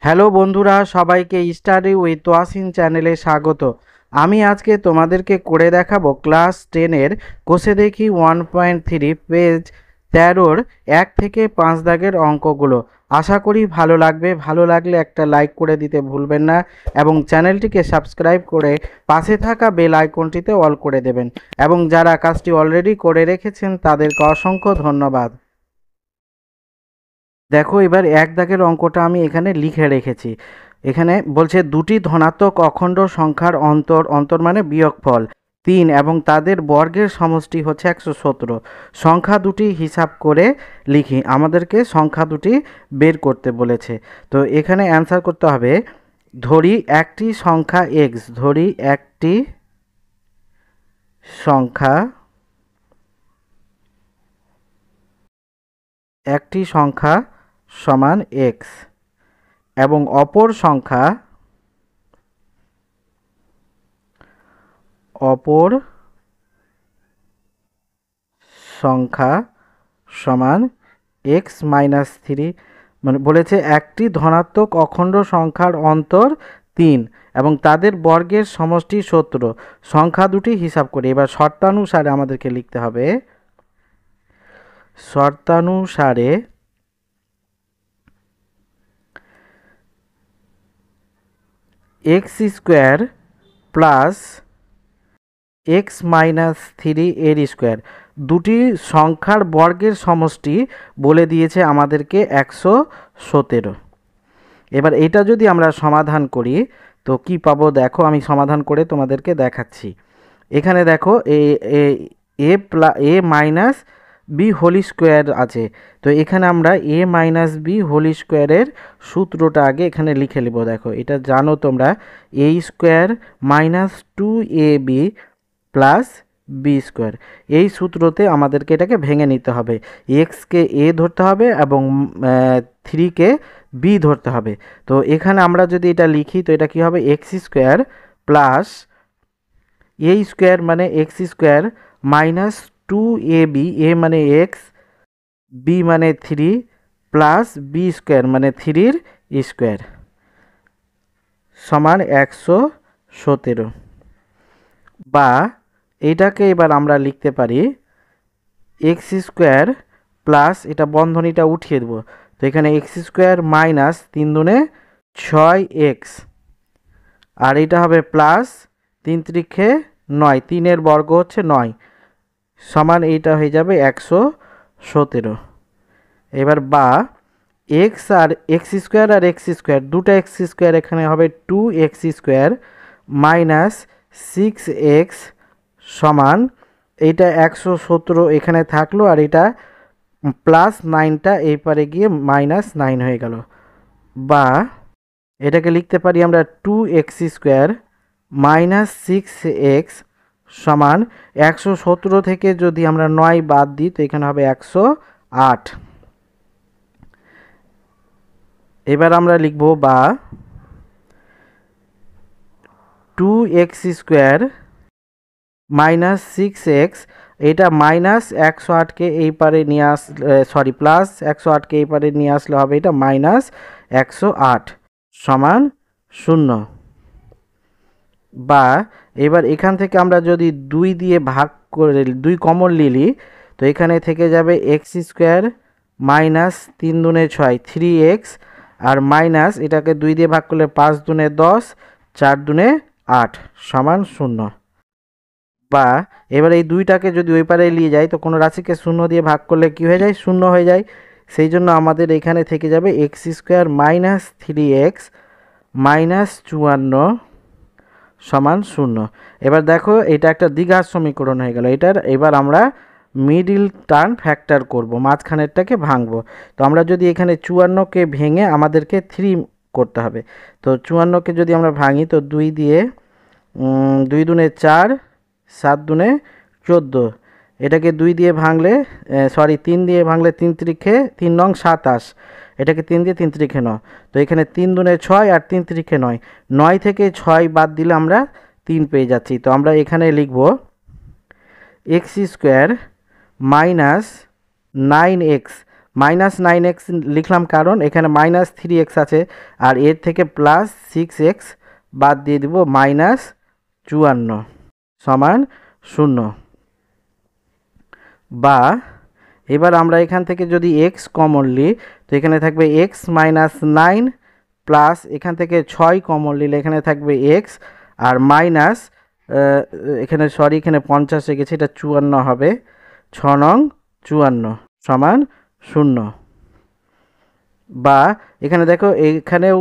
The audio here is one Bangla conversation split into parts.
হ্যালো বন্ধুরা, সবাইকে স্টাডি উইথ ওয়াসিন চ্যানেলে স্বাগত। আমি আজকে তোমাদেরকে করে দেখাবো ক্লাস 10-এর কোষে দেখি 1.3 পেজ 13-র 1 থেকে 5 দাগের অঙ্কগুলো। আশা করি ভালো লাগবে। ভালো লাগলে একটা লাইক করে দিতে ভুলবেন না এবং চ্যানেলটিকে সাবস্ক্রাইব করে পাশে থাকা বেল আইকনটিতে অল করে দেবেন এবং যারা কাজটি অলরেডি করে রেখেছেন তাদেরকে অসংখ্য ধন্যবাদ। দেখো, এবার এক দাগের অঙ্কটা আমি এখানে লিখে রেখেছি। এখানে বলছে দুটি ধনাত্মক অখণ্ড সংখ্যার অন্তর মানে বিয়োগফল 3 এবং তাদের বর্গের সমষ্টি হচ্ছে 117। সংখ্যা দুটি হিসাব করে লিখি। আমাদেরকে সংখ্যা দুটি বের করতে বলেছে। তো এখানে অ্যান্সার করতে হবে, ধরি একটি সংখ্যা x, ধরি একটি সংখ্যা সমান x এবং অপর সংখ্যা সমান x মাইনাস 3। মানে বলেছে একটি ধনাত্মক অখণ্ড সংখ্যার অন্তর 3 এবং তাদের বর্গের সমষ্টি 17। সংখ্যা দুটি হিসাব করি। এবার শর্তানুসারে আমাদেরকে লিখতে হবে, শর্তানুসারে x square plus x minus 3 এর স্কোয়ার, দুটি সংখ্যার বর্গের সমষ্টি বলে দিয়েছে আমাদেরকে 117। এবার এটা যদি আমরা সমাধান করি তো কি পাবো, দেখো আমি সমাধান করে তোমাদেরকে দেখাচ্ছি। এখানে দেখো এ মাইনাস বি হোল স্কোয়ার আছে। তো এখানে আমরা এ মাইনাস বি হোল স্কোয়ারের সূত্রটা আগে এখানে লিখে নেব। দেখো, এটা জানো তোমরা, a square minus 2ab plus b square. এই সূত্রতে আমাদেরকে এটাকে ভেঙে নিতে হবে। এক্সকে এ ধরতে হবে এবং 3কে বি ধরতে হবে। তো এখানে আমরা যদি এটা লিখি তো এটা কি হবে, এক্স স্কোয়ার প্লাস এ স্কোয়ার মানে এক্স স্কোয়ার মাইনাস 2ab, এ মানে এক্স, বি মানে 3 প্লাস বি স্কোয়ার মানে 3-র স্কোয়ার সমান 117। বা এইটাকে এবার আমরা লিখতে পারি এক্স স্কোয়ার প্লাস, এটা বন্ধনীটা উঠিয়ে দেবো। তো এখানে এক্স স্কোয়ার মাইনাস 3 দুনে 6x আর এটা হবে প্লাস 3 ত্রিকে 9, 3-এর বর্গ হচ্ছে 9 সমান এইটা হয়ে যাবে 117। এবার বা এক্স আর এক্স স্কোয়ার আর এক্স স্কোয়ার, দুটো এক্স স্কোয়ার এখানে হবে 2x স্কোয়ার মাইনাস 6x সমান এইটা 117 এখানে থাকলো আর এটা প্লাস 9টা এই পারে গিয়ে মাইনাস 9 হয়ে গেল। বা এটাকে লিখতে পারি আমরা 2x স্কোয়ার মাইনাস 6x সমান 117 থেকে যদি আমরা 9 বাদ দিই তো এখানে হবে 108। এবার আমরা লিখব বা 2x স্কোয়ার মাইনাস 6x, এটা মাইনাস 108কে এই পারে নিয়ে আসলে প্লাস 108কে এই পারে নিয়ে আসলে হবে এটা মাইনাস 108 সমান 0। বা এবার এখান থেকে আমরা যদি 2 দিয়ে ভাগ করে 2 কমন নিলি তো এখানে থেকে যাবে এক্স স্কোয়ার মাইনাস 3 দুনে 6 3x আর মাইনাস এটাকে 2 দিয়ে ভাগ করলে 5 দুনে 10 4 দুনে 8 সমান 0। বা এবার এই 2টাকে যদি ওই পারে নিয়ে যাই তো কোনো রাশিকে 0 দিয়ে ভাগ করলে কি হয়ে যায়, 0 হয়ে যায়। সেই জন্য আমাদের এখানে থেকে যাবে x square minus 3x minus 54 সমান 0। এবার দেখো, এটা একটা দ্বিঘাত সমীকরণ হয়ে গেল। এটার এবার আমরা মিডিল টার্ম ফ্যাক্টর করব, মাঝখানেরটাকে ভাঙবো। তো আমরা যদি এখানে 54কে ভেঙে আমাদেরকে 3 করতে হবে। তো 54কে যদি আমরা ভাঙি তো 2 দিয়ে 2 দুনে 4 7 দুনে 14, এটাকে 2 দিয়ে ভাঙলে 3 দিয়ে ভাঙলে 3 ত্রিকে 3 নং 27, এটাকে 3 দিয়ে 3 ত্রিকে 9। তো এখানে 3 দুনে 6 আর 3 ত্রিকে 9, 9 থেকে 6 বাদ দিলে আমরা 3 পেয়ে যাচ্ছি। তো আমরা এখানে লিখব x square minus 9x -9x লিখলাম কারণ এখানে -3x আছে আর এর থেকে +6x বাদ দিয়ে দিব -54 সমান 0। বা এবার আমরা এখান থেকে যদি x কমন নিই তো এখানে থাকবে x -9 প্লাস এখান থেকে 6 কমন নিলে এখানে থাকবে x আর মাইনাস এখানে এখানে 50 হয়ে গেছে, এটা 54 হবে, 6 নং 54 সমান 0। বা এখানে দেখো এখানেও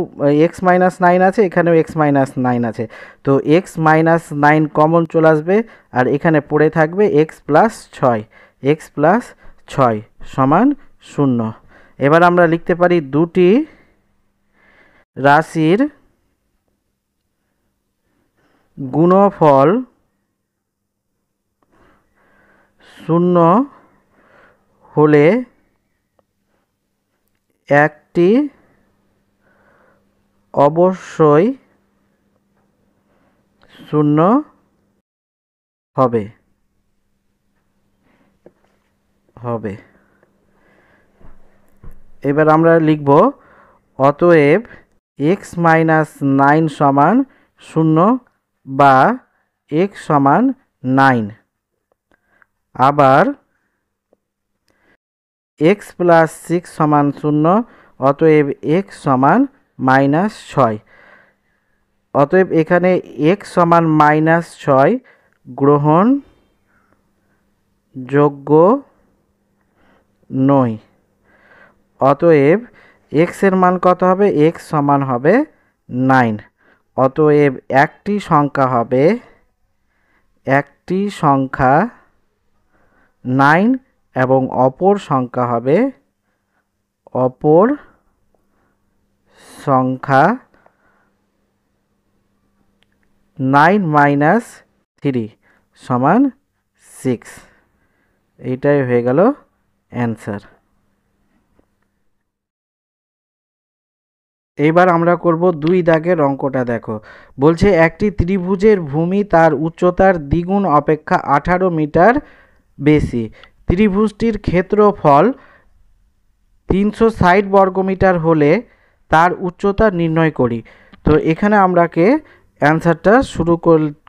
x -9 আছে, এখানেও x -9 আছে, তো x -9 কমন চলে আসবে আর এখানে পড়ে থাকবে x + 6, x + 6 সমান 0। এবার আমরা লিখতে পারি দুটি রাশির গুণফল 0 হলে একটি অবশ্যই 0 হবে। এবার আমরা লিখব অতএব x -9 সমান 0 বা x সমান 9। আবার x + 6 সমান 0, অতএব x সমান -6। অতএব এখানে x সমান -6 গ্রহণযোগ্য নয়। অতএব x এর মান কত হবে? x সমান হবে 9। অতএব একটি সংখ্যা 9 এবং অপর সংখ্যা হবে 9 - 3 সমান 6। এইটাই হয়ে গেল অ্যান্সার। এইবার আমরা করব 2 দাগের অঙ্কটা। দেখো বলছে একটি ত্রিভুজের ভূমি তার উচ্চতার দ্বিগুণ অপেক্ষা 18 মিটার বেশি। ত্রিভুজটির ক্ষেত্রফল 360 বর্গমিটার হলে তার উচ্চতা নির্ণয় করি। তো এখানে আমরাকে অ্যান্সারটা শুরু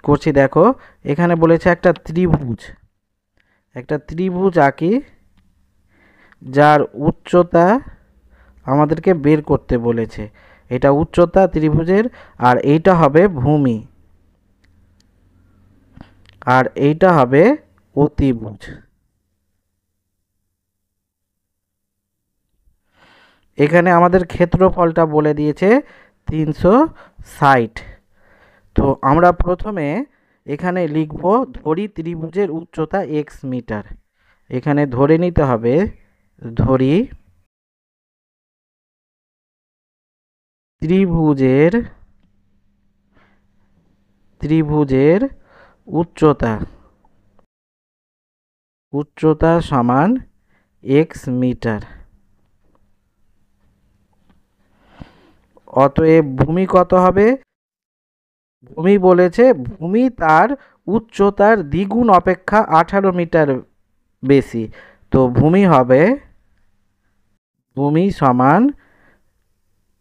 করছি। দেখো এখানে বলেছে একটা ত্রিভুজ আঁকি যার উচ্চতা আমাদেরকে বের করতে বলেছে। এটা উচ্চতা ত্রিভুজের আর এইটা হবে ভূমি আর এইটা হবে অতিভুজ। এখানে আমাদের ক্ষেত্রফলটা বলে দিয়েছে 360। তো আমরা প্রথমে এখানে লিখব ধরি ত্রিভুজের উচ্চতা x মিটার। এখানে ধরে নিতে হবে ধরি ত্রিভুজের উচ্চতা সমান x মিটার। অতএব ভূমি কত হবে? ভূমি বলেছে ভূমি তার উচ্চতার দ্বিগুণ অপেক্ষা 18 মিটার বেশি। তো ভূমি সমান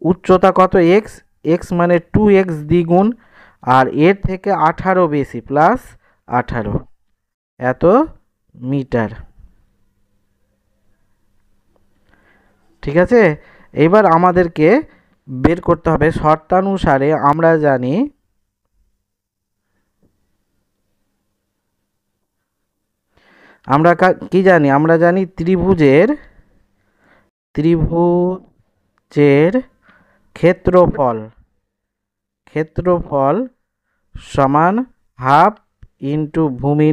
উচ্চতা কত? x মানে 2x দ্বিগুণ আর এর থেকে 18 বেশি প্লাস 18 এত মিটার। ঠিক আছে, এবার আমাদেরকে বের করতে হবে শর্তানুসারে। আমরা জানি আমরা জানি ত্রিভুজের ক্ষেত্রফল সমান হাফ ইন্টু ভূমি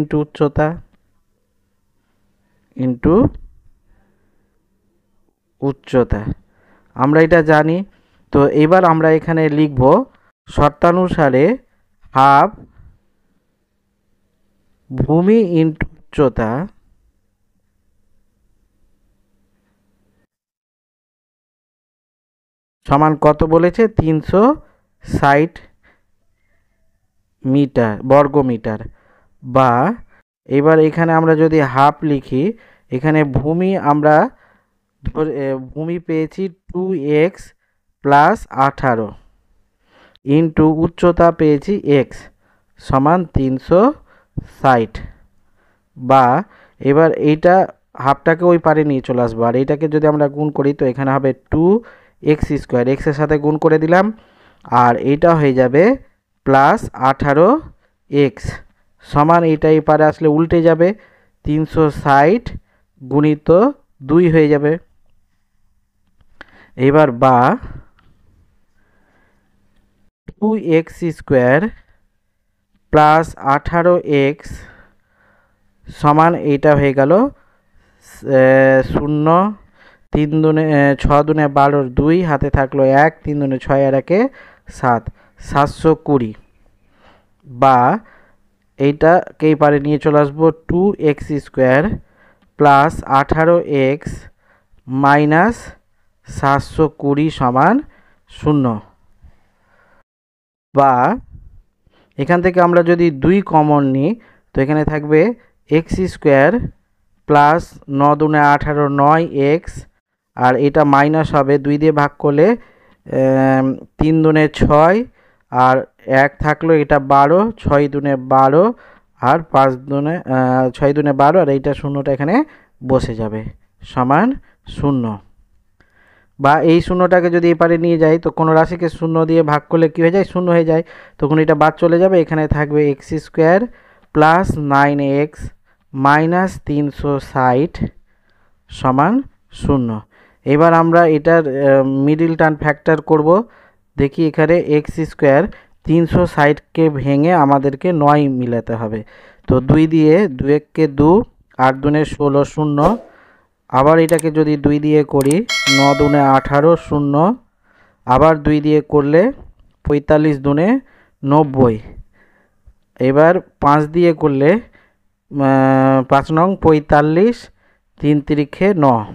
ইন্টু উচ্চতা আমরা এটা জানি। তো এবার আমরা এখানে লিখব শর্তানুসারে হাফ ভূমি ইন্টু উচ্চতা সমান কত বলেছে? 360 বর্গমিটার। বা এবার এখানে আমরা যদি হাফ লিখি, এখানে ভূমি আমরা ভূমি পেয়েছি 2x প্লাস 18 ইন্টু উচ্চতা পেয়েছি x সমান 360, বা এবার এইটা হাফটাকে ওই পারে নিয়ে চলে আসবো, আর এইটাকে যদি আমরা গুণ করি তো এখানে হবে 2x², এক্সের সাথে গুণ করে দিলাম, আর এইটা হয়ে যাবে প্লাস 18x সমান এইটা এই পারে আসলে উল্টে যাবে, 360 গুণিত 2 হয়ে যাবে। এবার বা 2x² প্লাস 18x সমান এইটা হয়ে গেল 0, 3 দুনে 6 দুনে 12, 2 হাতে থাকলো 1, 3 দুনে 6 আর 1 7, 720, বা এইটাকে এই পারে নিয়ে চলে আসবো 2x² প্লাস 18x মাইনাস 720 সমান 0, বা এখান থেকে আমরা যদি 2 কমন নিই তো এখানে থাকবে x² প্লাস 9 দুনে 18, 9x, আর এটা মাইনাস হবে 2 দিয়ে ভাগ করলে 3 দুনে 6 আর 1 থাকলো, এটা 12, 6 দুনে 12 আর 5 দুনে 6 দুনে 12, আর এইটা শূন্যটা এখানে বসে যাবে সমান 0, বা এই শূন্যটাকে যদি এপারে নিয়ে যাই তো কোনো রাশিকে 0 দিয়ে ভাগ করলে কী হয়ে যায়, 0 হয়ে যায়, তখন এটা বাদ চলে যাবে, এখানে থাকবে x² প্লাস 9x মাইনাস 360 সমান 0। এবার আমরা এটার মিডিল টার্ম ফ্যাক্টর করব, দেখি এখানে x² 360কে ভেঙে আমাদেরকে 9 মিলাতে হবে, তো 2 দিয়ে 2 কে 2, 8 দুনে 16 0, আবার এটাকে যদি 2 দিয়ে করি 9 দুনে 18 0, আবার 2 দিয়ে করলে 45 দুনে 90, এবার 5 দিয়ে করলে 5 নং 45, 3 তিরিখে 9,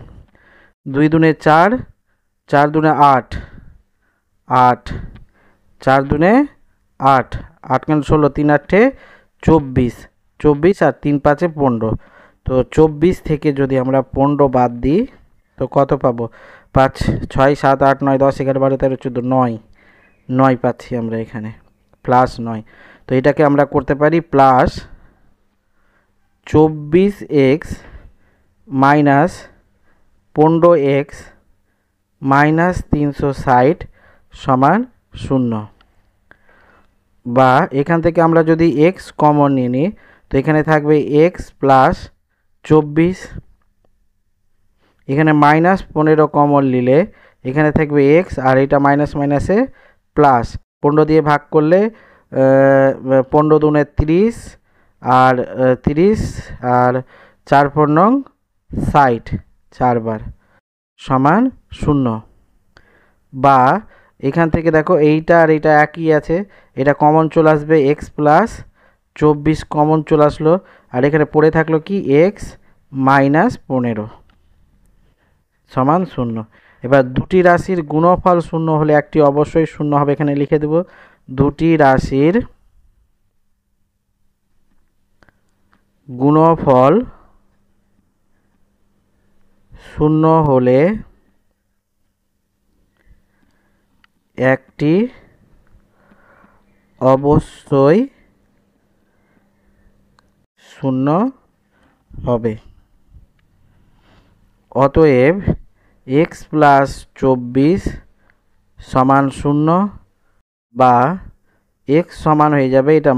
2 দুনে 4, 4 দুনে 8, 8, 4 দুনে 8, 8 কেন 16, 3 8 24, 24 আর 3 5 15, তো 24 থেকে যদি আমরা 15 বাদ দিই তো কত পাবো, 5 6 7 8 9 10 11 12 13 14 9, 9 পাচ্ছি আমরা এখানে প্লাস 9, তো এটাকে আমরা করতে পারি plus 24x minus 15x minus 360 সমান 0, বা এখান থেকে আমরা যদি x কমন নিয়ে নিই তো এখানে থাকবে x প্লাস 24, এখানে মাইনাস 15 কমন নিলে এখানে থাকবে x, আর এটা মাইনাস মাইনাসে প্লাস, 15 দিয়ে ভাগ করলে 15 দুনে 30 আর 30 আর 4 4 নং 60 4বার সমান 0, বা এখান থেকে দেখো এইটা আর এইটা একই আছে, এটা কমন চলে আসবে x প্লাস 24 কমন চলে আসলো, আর এখানে পড়ে থাকলো কি x মাইনাস 15 সমান 0। এবার দুটি রাশির গুণফল 0 হলে একটি অবশ্যই 0 হবে, এখানে লিখে দেব দুটি রাশির গুণফল 0 হলে একটি অবশ্যই 0 হবে। অতএব x প্লাস 24 সমান 0, বা x সমান হয়ে যাবে, এটা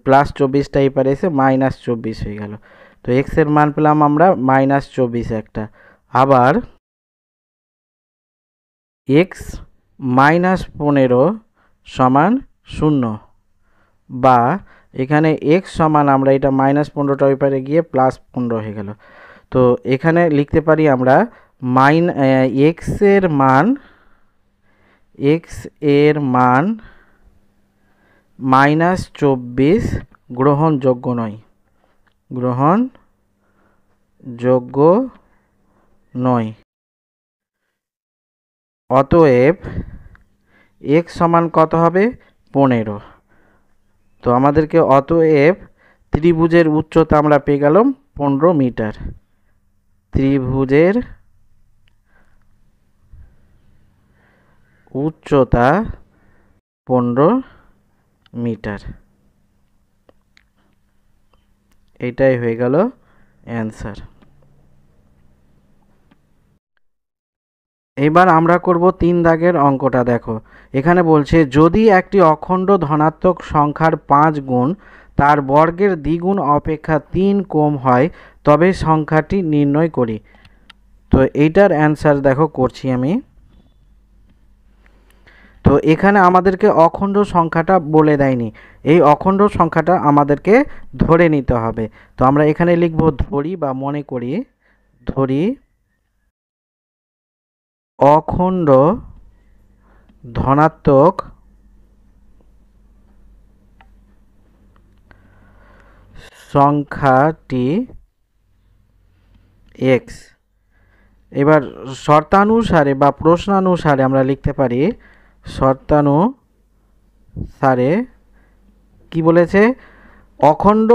প্লাস 24টা এই পারে এসে মাইনাস 24 হয়ে গেল, তো x এর মান পেলাম আমরা মাইনাস 24 একটা, আবার x মাইনাস 15 সমান 0, বা এখানে x সমান আমরা এটা মাইনাস 15টা ওই পারে গিয়ে প্লাস 15 হয়ে গেল, তো এখানে লিখতে পারি আমরা x এর মান মাইনাস 24 গ্রহণযোগ্য নয়, গ্রহণযোগ্য নয়। অতএব x সমান কত হবে 15, তো আমাদেরকে অতএব ত্রিভুজের উচ্চতা আমরা পেয়ে গেলাম 15 মিটার, ত্রিভুজের উচ্চতা 15 মিটার। এটাই হয়ে গেল অ্যান্সার। এবার আমরা করব 3 দাগের অঙ্কটা। দেখো এখানে বলছে যদি একটি অখণ্ড ধনাত্মক সংখ্যার 5 গুণ তার বর্গের দ্বিগুণ অপেক্ষা 3 কম হয় তবে সংখ্যাটি নির্ণয় করি। তো এইটার অ্যান্সার দেখো করছি আমি। তো এখানে আমাদেরকে অখণ্ড সংখ্যাটা বলে দেয়নি, এই অখণ্ড সংখ্যাটা আমাদেরকে ধরে নিতে হবে। তো আমরা এখানে লিখব ধরি বা মনে করি, ধরি অখণ্ড ধনাত্মক সংখ্যাটি এক্স। এবার শর্তানুসারে বা প্রশ্নানুসারে আমরা লিখতে পারি, শর্তানুসারে কি বলেছে, অখণ্ড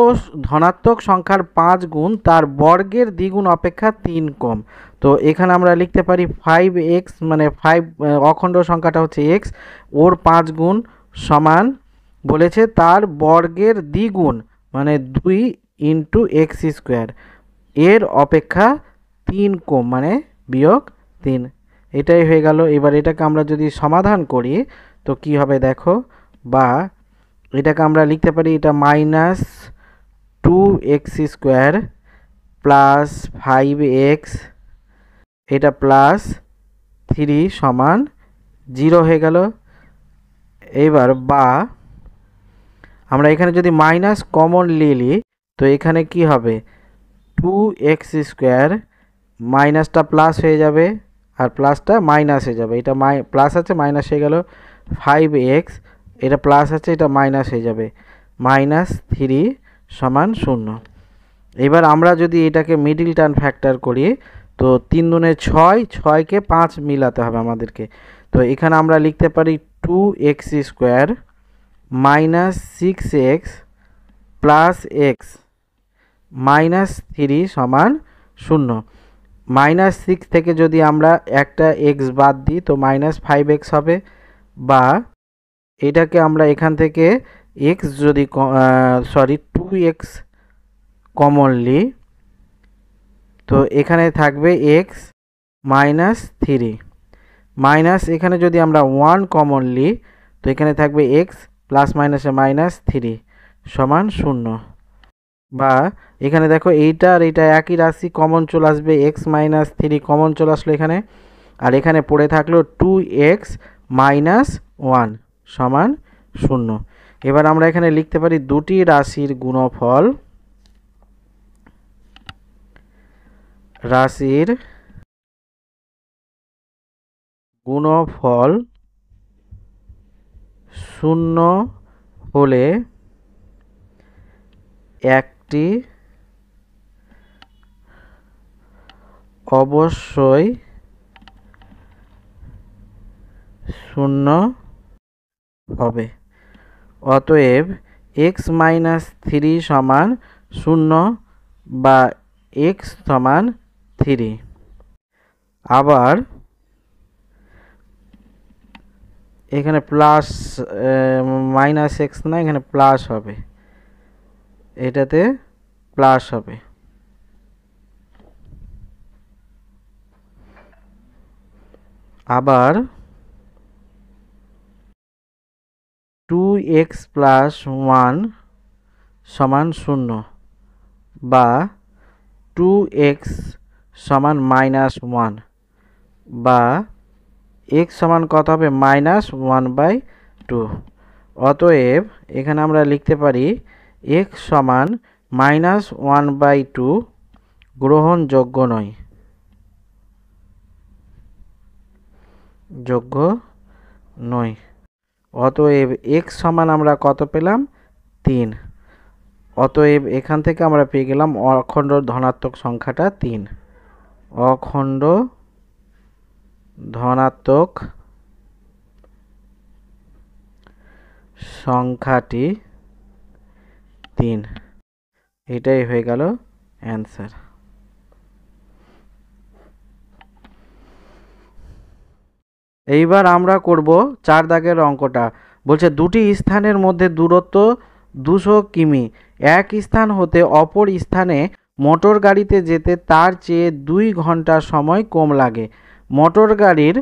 ধনাত্মক সংখ্যার 5 গুণ তার বর্গের দ্বিগুণ অপেক্ষা 3 কম। তো এখানে আমরা লিখতে পারি 5x, মানে 5 অখণ্ড সংখ্যাটা হচ্ছে x, ওর 5 গুণ সমান বলেছে তার বর্গের দ্বিগুণ মানে 2 ইন্টু এক্স স্কোয়ার, এর অপেক্ষা 3 কম মানে বিয়োগ 3। এটাই হয়ে গেল। এবার এটাকে আমরা যদি সমাধান করি তো কি হবে দেখো, বা এটাকে আমরা লিখতে পারি, এটা minus 2x square plus 5x, এটা প্লাস 3 সমান 0 হয়ে গেল। এবার বা আমরা এখানে যদি মাইনাস কমন নিই তো এখানে কি হবে, 2x স্কোয়ার মাইনাসটা প্লাস হয়ে যাবে আর প্লাসটা মাইনাস হয়ে যাবে, এটা প্লাস আছে মাইনাস হয়ে গেল, 5x এটা প্লাস আছে এটা মাইনাস হয়ে যাবে, মাইনাস 3 সমান 0। এবার আমরা যদি এটাকে মিডিল টার্ম ফ্যাক্টর করি তো 3 দুনে 6, 6কে 5 মিলাতে হবে আমাদেরকে। তো এখানে আমরা লিখতে পারি 2x square minus 6x plus x minus 3 সমান 0। মাইনাস 6 থেকে যদি আমরা একটা এক্স বাদ দিই তো মাইনাস 5x হবে, বা এটাকে আমরা এখান থেকে এক্স যদি 2x কমনলি, তো এখানে থাকবে এক্স মাইনাস 3 মাইনাস এখানে যদি আমরা 1 কমনলি তো এখানে থাকবে এক্স প্লাস মাইনাসে মাইনাস 3 সমান 0। বা এখানে দেখো এইটা আর এইটা একই রাশি, কমন চলে আসবে, এক্স মাইনাস 3 কমন চলে আসলো এখানে, আর এখানে পড়ে থাকলো 2x মাইনাস 1 সমান 0। এবার আমরা এখানে লিখতে পারি দুটি রাশির গুণফল, রাশির গুণফল 0 হলে একটি অবশ্যই 0 হবে। অতএব x মাইনাস 3 সমান 0 বা x সমান 3। আবার এখানে প্লাস মাইনাস এক্স না, এখানে প্লাস হবে, এটাতে প্লাস হবে। আবার 2x প্লাস 1 সমান 0 বা 2x সমান মাইনাস 1, বা x সমান কত হবে, মাইনাস 1/2। অতএব এখানে আমরা লিখতে পারি x সমান মাইনাস 1/2 গ্রহণযোগ্য নয়, যোগ্য নয়। অতএব x সমান আমরা কত পেলাম, 3। অতএব এখান থেকে আমরা পেয়ে গেলাম অখণ্ড ধনাত্মক সংখ্যাটা 3, অখণ্ড ধনাত্মক সংখ্যাটি 3। এটাই হয়ে গেল অ্যান্সার। এইবার আমরা করব 4 দাগের অঙ্কটা। বলছে দুটি স্থানের মধ্যে দূরত্ব 200 কিমি। এক স্থান হতে অপর স্থানে মোটর গাড়িতে যেতে তার চেয়ে 2 ঘন্টা সময় কম লাগে। মোটর গাড়ির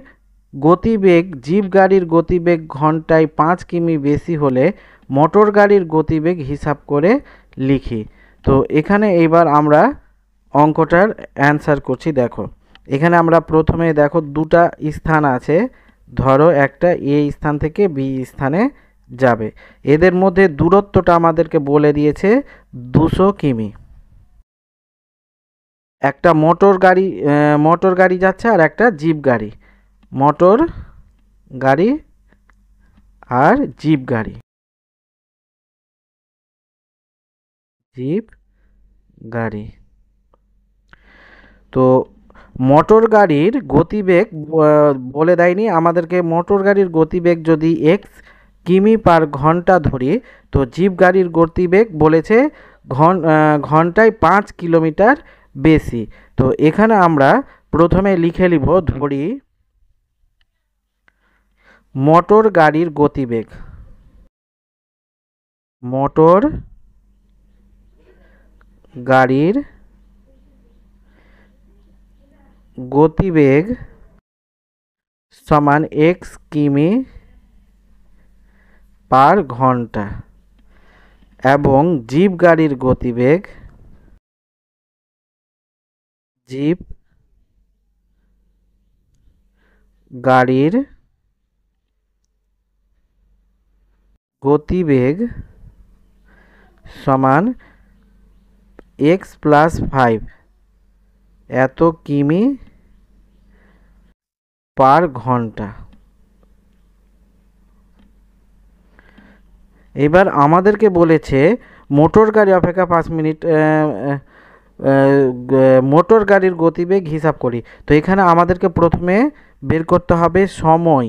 গতিবেগ জিপ গাড়ির গতিবেগ ঘন্টায় 5 কিমি বেশি হলে মোটর গাড়ির গতিবেগ হিসাব করে লিখি। তো এখানে এইবার আমরা অঙ্কটার অ্যান্সার করছি। দেখো এখানে আমরা প্রথমে দেখো দুটা স্থান আছে, ধরো একটা এ স্থান থেকে বি স্থানে যাবে, এদের মধ্যে দূরত্বটা আমাদেরকে বলে দিয়েছে 200 কিমি। একটা মোটর গাড়ি যাচ্ছে আর একটা জিপ গাড়ি, মোটর গাড়ি আর জিপ গাড়ি, জিপ গাড়ি। তো মোটর গাড়ির গতিবেগ বলে দেয়নি আমাদেরকে। মোটর গাড়ির গতিবেগ যদি এক্স কিমি পার ঘন্টা ধরি, তো জিপ গাড়ির গতিবেগ বলেছে ঘন্টায় 5 কিলোমিটার বেশি। তো এখানে আমরা প্রথমে লিখে নিব, ধরি মোটর গাড়ির গতিবেগ, মোটর গাড়ির গতিবেগ সমান এক্স কিমি পার ঘন্টা এবং জিপ গাড়ির গতিবেগ, জিপ গাড়ির গতিবেগ সমান এক্স প্লাস 5 এত কিমি পার ঘন্টা। এবার আমাদেরকে বলেছে মোটর গাড়ি অপেক্ষা 5 মিনিট মোটর গাড়ির গতিবেগ হিসাব করি। তো এখানে আমাদেরকে প্রথমে বের করতে হবে সময়।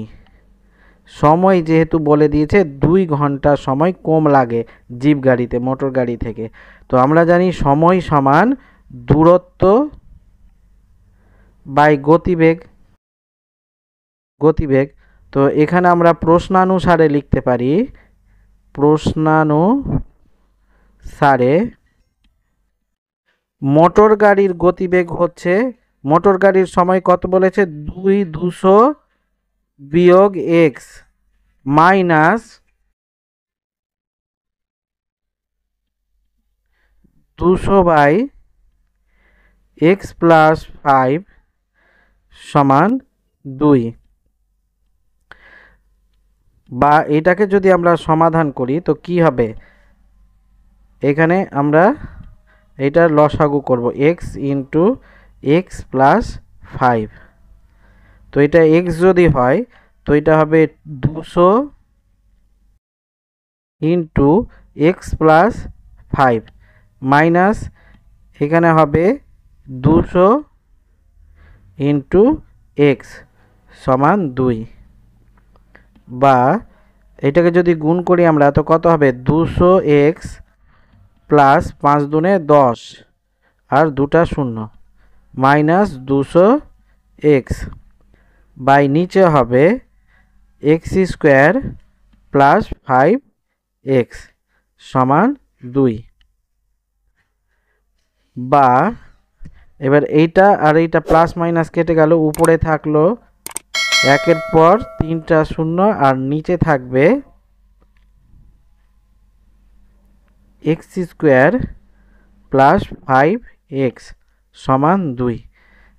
সময় যেহেতু বলে দিয়েছে 2 ঘন্টা সময় কম লাগে জিপ গাড়িতে মোটর গাড়ি থেকে। তো আমরা জানি সময় সমান দূরত্ব বাই গতিবেগ। তো এখানে আমরা প্রশ্নানুসারে লিখতে পারি, প্রশ্নানুসারে মোটর গাড়ির গতিবেগ হচ্ছে, মোটর গাড়ির সময় কত বলেছে, 200 বিয়োগ X minus 200 by X plus 5 সমান 2। বা এটাকে যদি আমরা সমাধান করি তো কি হবে, এখানে আমরা এটার লসাগু করব এক্স ইন্টু এক্স প্লাস 5। তো এটা এক্স যদি হয় তো এটা হবে 200 ইন্টু এক্স প্লাস 5 মাইনাস এখানে হবে 200 ইন্টু এক্স সমান 2। বা এটাকে যদি গুণ করি আমরা তো কত হবে, 200 এক্স প্লাস 5 দুনে 10 আর 2টা 0 মাইনাস 200 এক্স বাই নিচে হবে এক্স স্কোয়ার প্লাস 5 এক্স সমান 2। বা এবার এইটা আর এইটা প্লাস মাইনাস কেটে গেল, উপরে থাকলো একের পর 3টা 0 আর নিচে থাকবে এক্স স্কোয়ার প্লাস 5 এক্স সমান 2।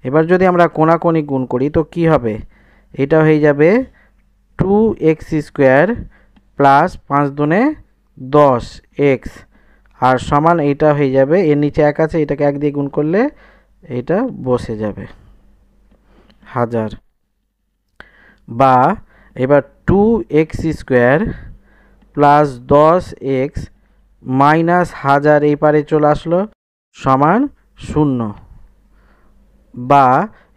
এবার যদি আমরা কোণাকোণি গুণ করি তো কি হবে, এটা হয়ে যাবে 2x স্কোয়ার প্লাস 5 দুনে 10 এক্স আর সমান এইটা হয়ে যাবে, এর নিচে 1 আছে, এটাকে 1 দিয়ে গুণ করলে এটা বসে যাবে 1000। বা এবার 2x square plus 10x minus 1000 এই পারে চলে আসলো সমান 0। বা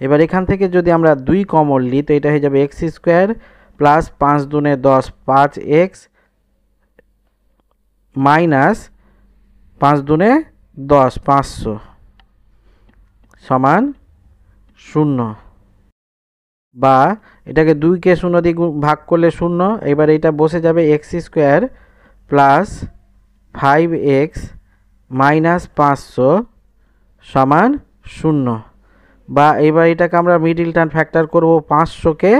এবার এখান থেকে যদি আমরা 2 কমন নিই তো এটা হয়ে যাবে x square plus 5 দুনে 10 5x minus 5 দুনে 10 500 সমান 0। বা এটাকে 2কে 0 দিয়ে ভাগ করলে 0, এবার এটা বসে যাবে x square plus 5x minus 500 সমান 0। বা এবার এটাকে আমরা মিডিল টার্ম ফ্যাক্টর করব, 500কে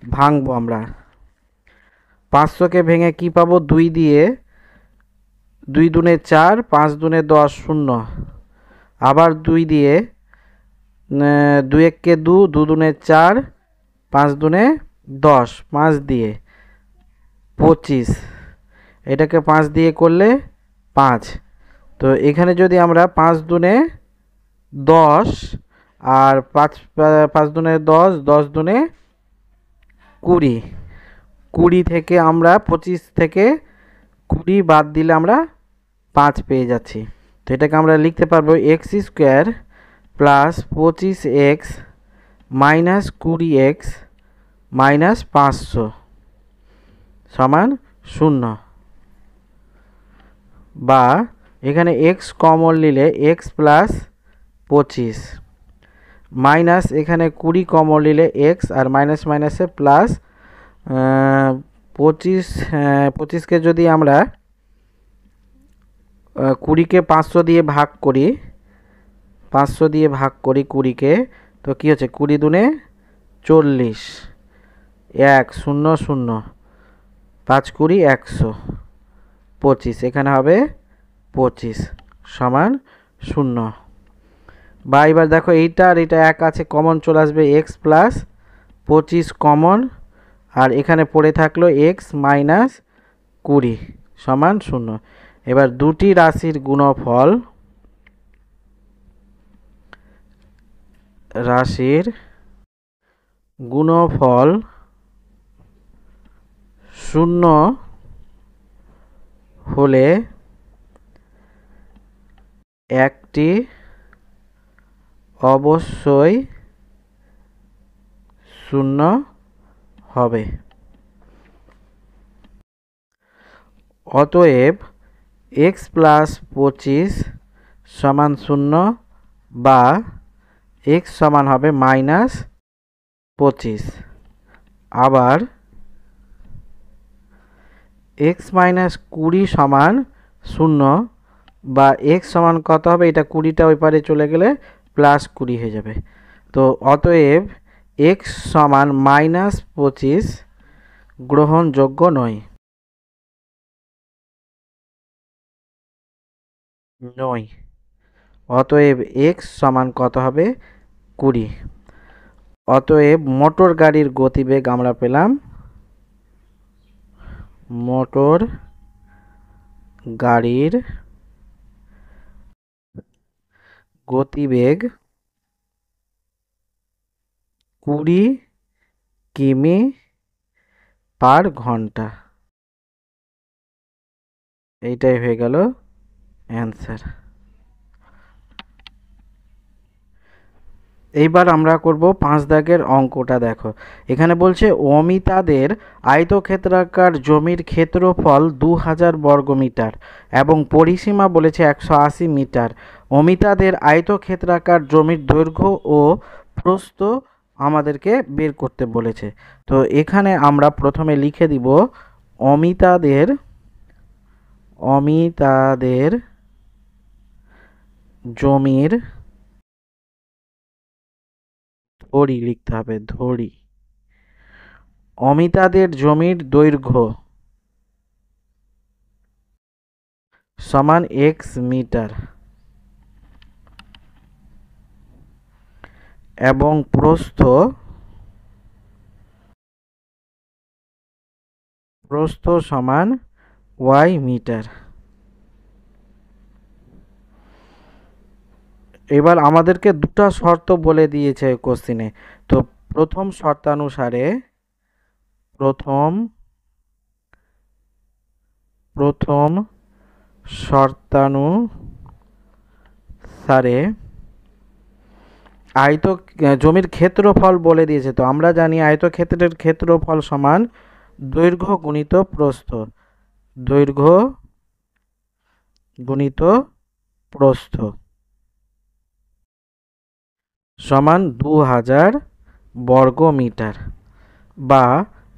ভাঙবো আমরা। 500কে ভেঙে কি পাবো, 2 দিয়ে, 2 দুনে 4, 5 দুনে 10, 0। আবার 2 দিয়ে, 2 এককে 2, 2 দুনে 4, 5 দুনে 10, 5 দিয়ে 25, এটাকে 5 দিয়ে করলে 5। তো এখানে যদি আমরা 5 দুনে 10 আর 5 দুনে 10, 10 দুনে 20, 20 থেকে আমরা 25 থেকে 20 বাদ দিলে আমরা 5 পেয়ে যাচ্ছি। তো এটাকে আমরা লিখতে পারবো x square plus 25x minus 20x minus 500 সমান 0। বা এখানে x কমন নিলে x প্লাস 25 মাইনাস এখানে 20 কমন নিলে x আর মাইনাস মাইনাসে প্লাস 25কে যদি আমরা 20কে 500 দিয়ে ভাগ করি, 500 দিয়ে ভাগ করি 20কে, তো কি হচ্ছে 20 দুনে 40, 1 0 0, 5 20 100, 25, এখানে হবে 25 সমান 0। বা এবার দেখো এইটা আর এটা এক আছে, কমন চলে আসবে এক্স প্লাস 25 কমন, আর এখানে পড়ে থাকলো এক্স মাইনাস 20 সমান 0। এবার দুটি রাশির গুণফল, রাশির গুণফল 0 হলে একটি অবশ্যই 0 হবে। অতএব x প্লাস 25 সমান 0 বা x সমান হবে মাইনাস 25। আবার x মাইনাস 20 সমান 0 বা x সমান কত হবে, এটা 20টা ওই পারে চলে গেলে প্লাস 20 হয়ে যাবে। তো অতএব x সমান মাইনাস 25 গ্রহণযোগ্য নয়। অতএব x সমান কত হবে, 20। অতএব মোটর গাড়ির গতিবেগ আমরা পেলাম, মোটর গাড়ির গতিবেগ 20 কিমি পার ঘন্টা। এইটাই হয়ে গেল অ্যান্সার। এইবার আমরা করব 5 দাগের অঙ্কটা। দেখো এখানে বলছে অমিতাদের আয়তক্ষেত্রাকার জমির ক্ষেত্রফল 2000 বর্গমিটার এবং পরিসীমা বলেছে 180 মিটার। অমিতাদের আয়তক্ষেত্রাকার জমির দৈর্ঘ্য ও প্রস্থ আমাদেরকে বের করতে বলেছে। তো এখানে আমরা প্রথমে লিখে দিব অমিতাদের জমির ধরি লিখতে হবে, ধরি। অমিতাদের জমির দৈর্ঘ্য সমান x মিটার এবং প্রস্থ সমান y মিটার। এবার আমাদেরকে দুটো শর্ত বলে দিয়েছে কোশ্চেনে। তো প্রথম শর্তানুসারে জমির ক্ষেত্রফল বলে দিয়েছে। তো আমরা জানি আয়তক্ষেত্রের ক্ষেত্রফল সমান দৈর্ঘ্য গুণিত প্রস্থ, দৈর্ঘ্য গুণিত প্রস্থ সমান 2000 বর্গ মিটার, বা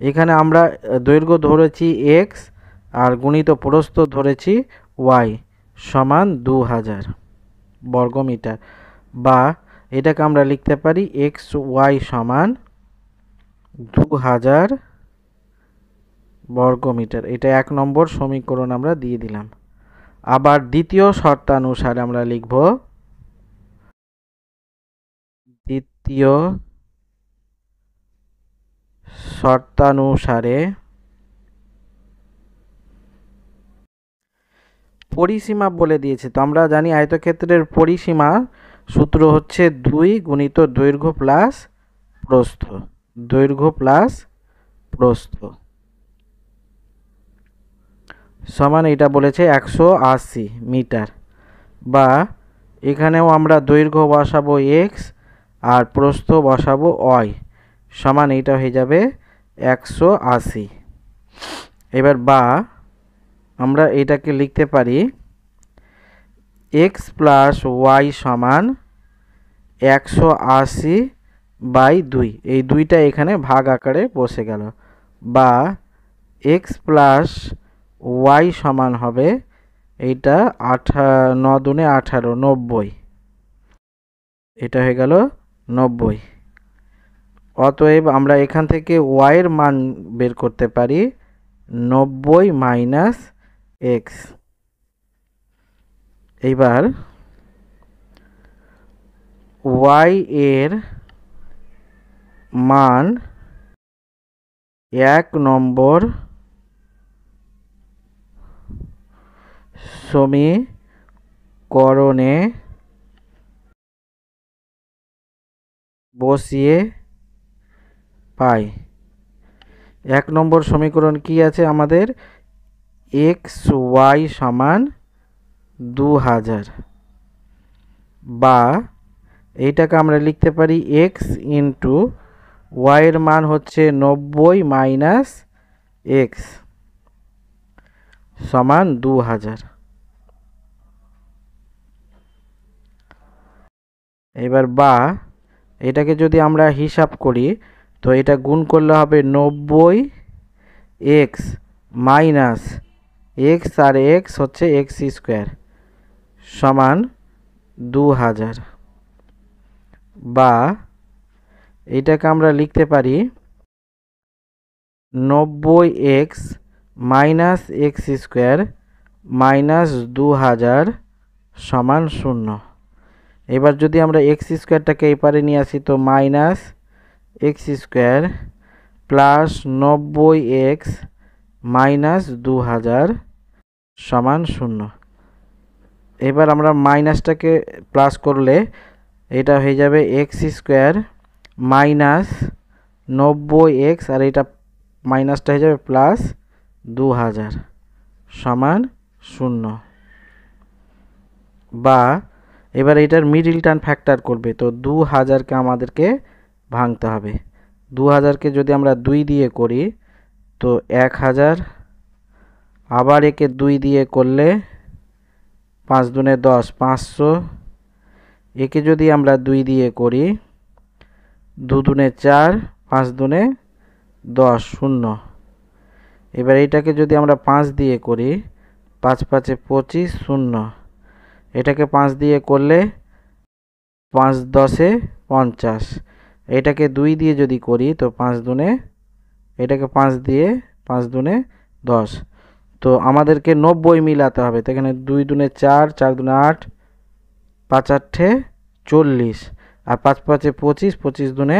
এখানে আমরা দৈর্ঘ্য ধরেছি x আর গুণিত প্রস্থ ধরেছি y সমান 2000 বর্গ মিটার, বা এটাকে আমরা লিখতে পারি xy সমান 2000 বর্গ মিটার। এটা 1 নম্বর সমীকরণ আমরা দিয়ে দিলাম। আবার দ্বিতীয় শর্তানুসারে আমরা লিখব, দ্বিতীয় শর্তানুসারে পরিসীমা বলে দিয়েছে। তো আমরা জানি আয়তক্ষেত্রের পরিসীমা সূত্র হচ্ছে 2 গুণিত দৈর্ঘ্য প্লাস প্রস্থ, দৈর্ঘ্য প্লাস প্রস্থ সমান এটা বলেছে 180 মিটার, বা এখানেও আমরা দৈর্ঘ্য বসাবো x আর প্রস্থ বসাবো y সমান এটা হয়ে যাবে 180। এবার বা আমরা এটাকে লিখতে পারি x প্লাস y সমান 180/2, এই দুইটা এখানে ভাগ আকারে বসে গেল, বা x প্লাস y সমান হবে এইটা 9 দুনে 18 90, এটা হয়ে গেল 90। অতএব আমরা এখান থেকে y এর মান বের করতে পারি 90 মাইনাস x। এইবার y এর মান 1 নম্বর সমীকরণে বসিয়ে পাই। 1 নম্বর সমীকরণ কি আছে আমাদের, xy সমান 2000, বা এইটাকে আমরা লিখতে পারি x ইন্টু y এর মান হচ্ছে 90 মাইনাস x সমান 2000। এবার বা এটাকে যদি আমরা হিসাব করি তো এটা গুণ করলে হবে 90x মাইনাস x আর x হচ্ছে x স্কোয়ার সমান 2000, বা এটাকে আমরা লিখতে পারি 90x minus x square minus 2000 সমান 0। এবার যদি আমরা x স্কোয়ারটাকে এই পারে নিয়ে আসি তো minus x square plus 90x minus 2000 সমান 0। এবার আমরা মাইনাসটাকে প্লাস করলে এটা হয়ে যাবে x স্কোয়ার মাইনাস 90x আর এটা মাইনাসটা হয়ে যাবে প্লাস 2000 সমান 0, বা এবার এটার মিডল টার্ম ফ্যাক্টর করবে তো 2000কে আমাদেরকে ভাঙতে হবে। 2000কে যদি আমরা 2 দিয়ে করি তো 1000, আবার একে 2 দিয়ে করলে 5 দুনে 10 500, একে যদি আমরা 2 দিয়ে করি 2 দুনে 4 5 দুনে 10 0। এবার এইটাকে যদি আমরা 5 দিয়ে করি 5 5 25 0, এটাকে 5 দিয়ে করলে 5 10 50, এটাকে 2 দিয়ে যদি করি তো 5 দুনে, এটাকে 5 দিয়ে 5 দুনে 10, তো আমাদেরকে 90 মিলাতে হবে। তো এখানে 2 দুনে 4 4 দুনে 8 5 8 40 আর 5 5 25 25 দুনে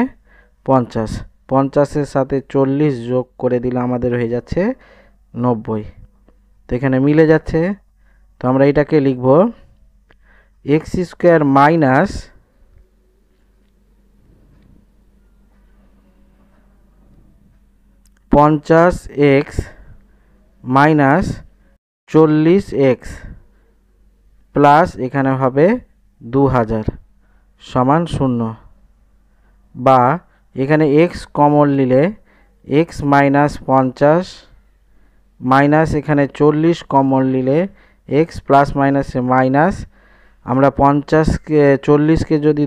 50, 50-এর সাথে 40 যোগ করে দিলে আমাদের হয়ে যাচ্ছে 90। তো এখানে মিলে যাচ্ছে। তো আমরা এটাকে লিখব x square minus 50x minus 40x plus এখানে হবে 2000 সমান 0, বা এখানে x কমন নিলে x মাইনাস 50 মাইনাস এখানে 40 কমন নিলে x প্লাস মাইনাসে মাইনাস, আমরা 40কে যদি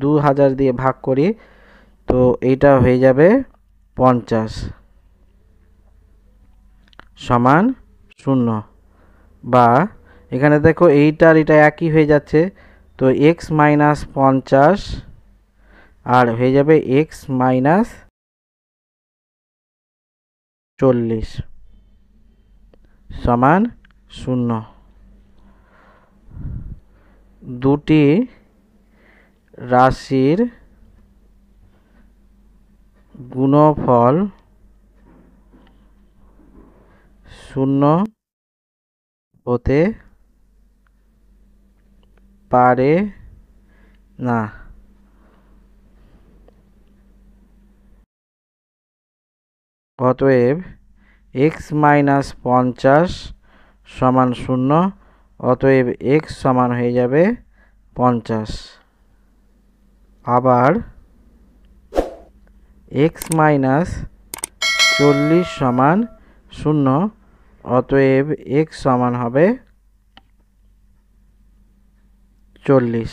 2000 দিয়ে ভাগ করি তো এইটা হয়ে যাবে 50 সমান 0, বা এখানে দেখো এইটার এটা একই হয়ে যাচ্ছে, তো x মাইনাস 50 আর হয়ে যাবে x মাইনাস 40 সমান 0। দুটি রাশির গুণফল 0 হতে পারে না। অতএব x মাইনাস 50 সমান 0, অতএব x সমান হয়ে যাবে 50। আবার x মাইনাস 40 সমান 0, অতএব x সমান হবে 40।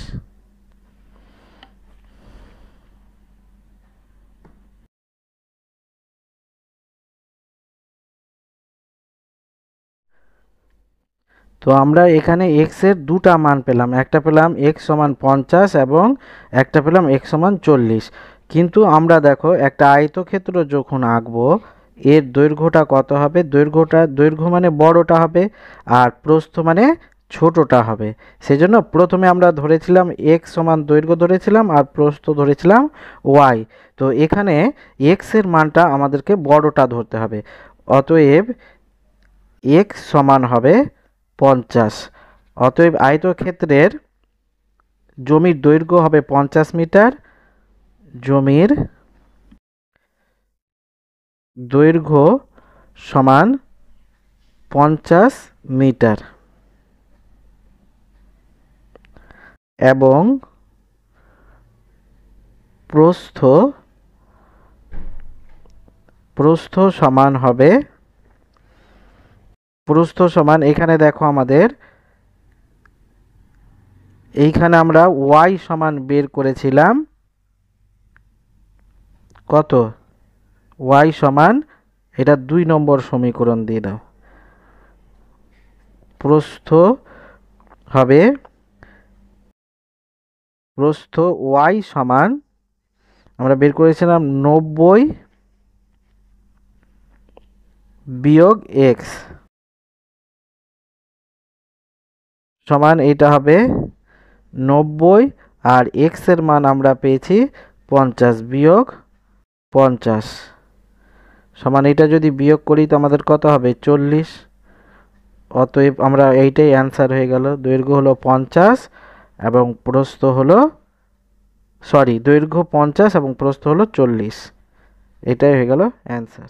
তো আমরা এখানে x এর দুটা মান পেলাম, একটা পেলাম x সমান 50 এবং একটা পেলাম x সমান 40। কিন্তু আমরা দেখো একটা আয়তক্ষেত্র যখন আঁকবো এর দৈর্ঘ্যটা কত হবে, দৈর্ঘ্য মানে বড়টা হবে আর প্রস্থ মানে ছোটটা হবে। সেজন্য প্রথমে আমরা ধরেছিলাম x সমান দৈর্ঘ্য ধরেছিলাম আর প্রস্থ ধরেছিলাম y। তো এখানে x এর মানটা আমাদেরকে বড়টা ধরতে হবে, অতএব x সমান হবে 50। অতএব আয়তক্ষেত্রের জমির দৈর্ঘ্য হবে 50 মিটার, জমির দৈর্ঘ্য সমান 50 মিটার এবং প্রস্থ সমান হবে, প্রস্থ সমান এখানে দেখো আমাদের এইখানে আমরা y সমান বের করেছিলাম কত, y সমান, এটা 2 নম্বর সমীকরণ দিয়ে দাও, প্রস্থ হবে, প্রস্থ y সমান আমরা বের করেছিলাম 90 বিয়োগ x সমান এটা হবে 90, আর x এর মান আমরা পেয়েছি 50 বিয়োগ 50 সমান এটা যদি বিয়োগ করি তো আমাদের কত হবে 40। অতএব আমরা এইটাই অ্যান্সার হয়ে গেল, দৈর্ঘ্য হলো 50 এবং প্রস্থ হলো দৈর্ঘ্য 50 এবং প্রস্থ হলো 40, এটাই হয়ে গেল অ্যান্সার।